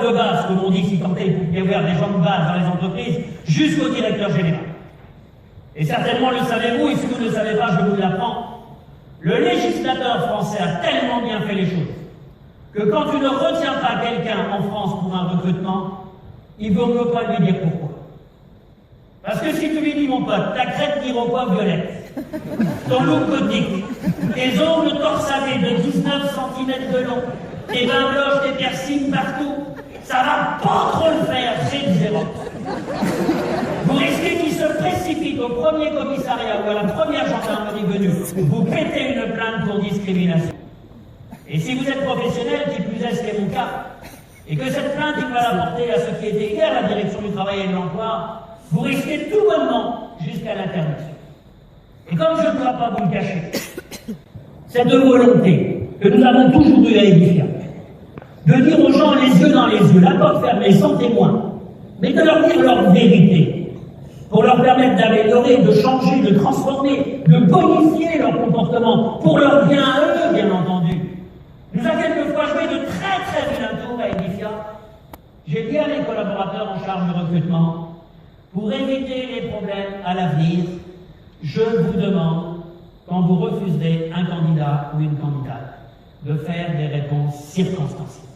de base, comme on dit, si tant est qu'il peut y avoir des gens de base dans les entreprises, jusqu'au directeur général. Et certainement le savez-vous, et si vous ne le savez pas, je vous l'apprends, le législateur français a tellement bien fait les choses que quand tu ne retiens pas quelqu'un en France pour un recrutement, il ne vaut mieux pas lui dire pourquoi. Parce que si tu lui dis, mon pote, ta crête d'iroquois violette, ton look gothique, tes ongles torsadés de 19 cm de long, tes bains bloches, tes piercings partout, ça va pas trop le faire, c'est zéro. Vous risquez qu'il se précipite au premier commissariat ou à la première gendarmerie venue, vous pétez une plainte pour discrimination. Et si vous êtes professionnel, qui plus est, ce qui est mon cas, et que cette plainte, il va la porter à ceux qui étaient hier à la direction du travail et de l'emploi, vous risquez tout bonnement jusqu'à l'interdiction. Et comme je ne dois pas vous le cacher, cette volonté que nous avons toujours eue à Edifia, de dire aux gens les yeux dans les yeux, la porte fermée, sans témoin, mais de leur dire leur vérité, pour leur permettre d'améliorer, de changer, de transformer, de bonifier leur comportement, pour leur bien à eux, bien entendu. Nous avons quelquefois joué de très vilains tours à Edifia. J'ai dit à mes collaborateurs en charge du recrutement, pour éviter les problèmes à l'avenir, je vous demande, quand vous refuserez un candidat ou une candidate, de faire des réponses circonstanciées.